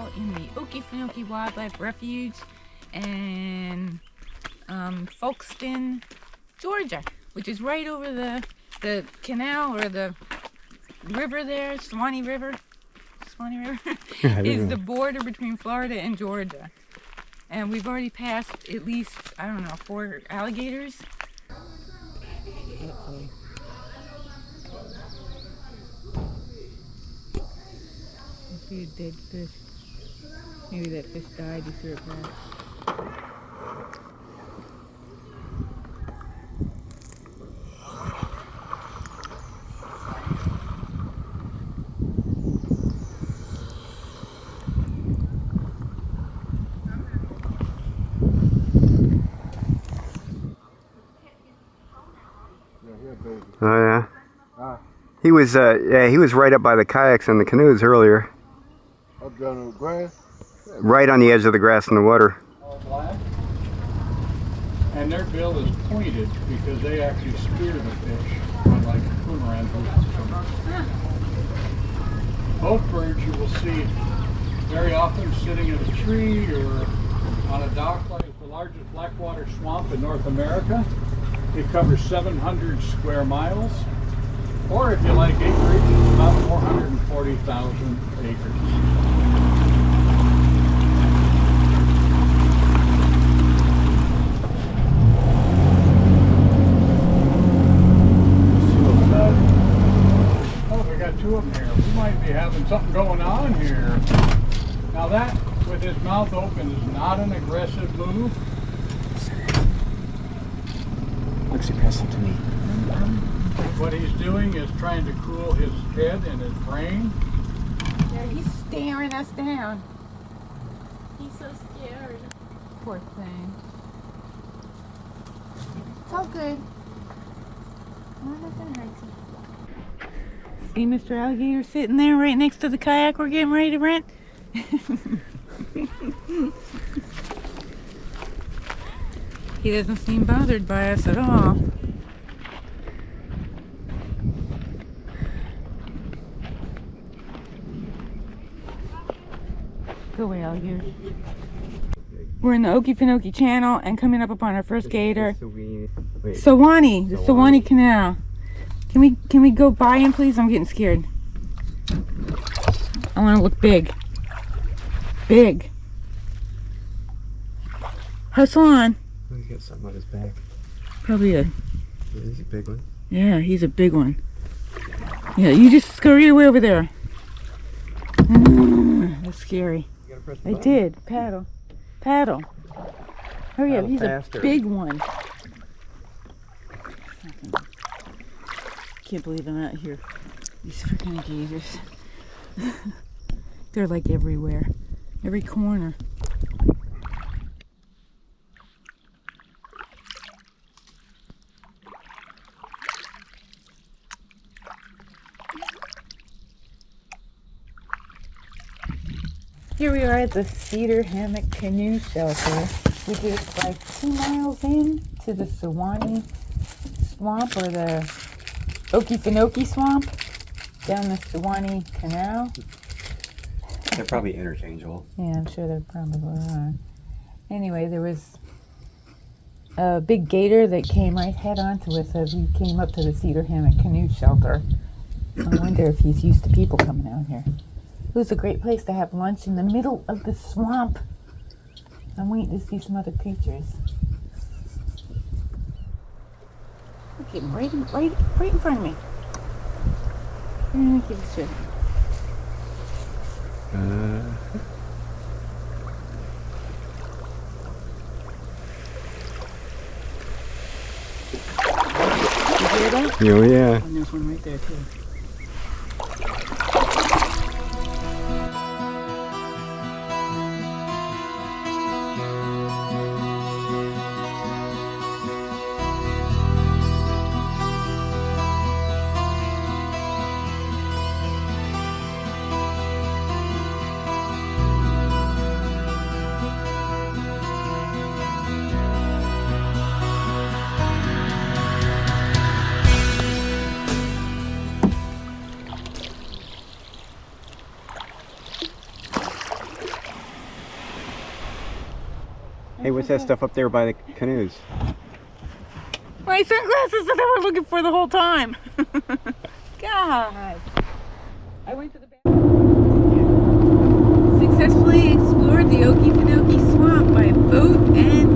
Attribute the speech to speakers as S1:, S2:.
S1: out in the Okefenokee Wildlife Refuge in Folkestone, Georgia, which is right over the canal or the river there, Suwannee River. Suwannee River is the border between Florida and Georgia. And we've already passed at least, I don't know, 4 alligators. Uh-oh. I see a dead fish. Maybe that fish died, you threw it back.
S2: Oh yeah. He was he was right up by the kayaks and the canoes earlier.
S3: Up down on the grass?
S2: Right on the edge of the grass and the water.
S4: All black. And their bill is pointed because they actually spear the fish, unlike boomerang. Both birds you will see very often sitting in a tree or on a dock. Like it's the largest blackwater swamp in North America. It covers 700 square miles, or if you like acreage, it's about 440,000 acres. Oh, we got 2 of them here. We might be having something going on here. Now that, with his mouth open, is not an aggressive move.
S2: Looks aggressive to me.
S4: What he's doing is trying to cool his head and his brain.
S1: Yeah, he's staring us down.
S5: He's so scared.
S1: Poor thing. It's all good. Nothing hurts him. See Mr. Alligator sitting there right next to the kayak we're getting ready to rent? He doesn't seem bothered by us at all. Go away, alligator. We're in the Okefenokee Channel and coming up upon our first gator. Suwannee, the Suwannee Canal. Can we go by him, please? I'm getting scared. I want to look big. Big. Hustle on.
S2: Oh, he's got something on his back.
S1: Probably a...
S2: Yeah, he's a big one.
S1: Yeah, he's a big one. Yeah, you just scurry away over there. That's scary.
S2: You gotta press the
S1: I
S2: button.
S1: did. Paddle. Paddle. Hurry up,
S2: Paddle
S1: he's
S2: faster.
S1: a big one. Can't believe I'm out here. These freaking gators. They're like everywhere. Every corner. Here we are at the Cedar Hammock Canoe Shelter, which is like 2 miles in to the Suwannee Swamp, or the Okefenokee Swamp, down the Suwannee Canal.
S2: They're probably interchangeable.
S1: Yeah, I'm sure there probably are. Anyway, there was a big gator that came right head on to us as we came up to the Cedar Hammock Canoe Shelter. I wonder if he's used to people coming out here. It was a great place to have lunch in the middle of the swamp. I'm waiting to see some other creatures. Look at him right in front of me. Give a shit. You hear that?
S2: Oh yeah.
S1: And there's one right there too.
S2: There's that stuff up there by the canoes.
S1: My sunglasses that I was looking for the whole time. God. I went to the successfully explored the Okefenokee Swamp by boat and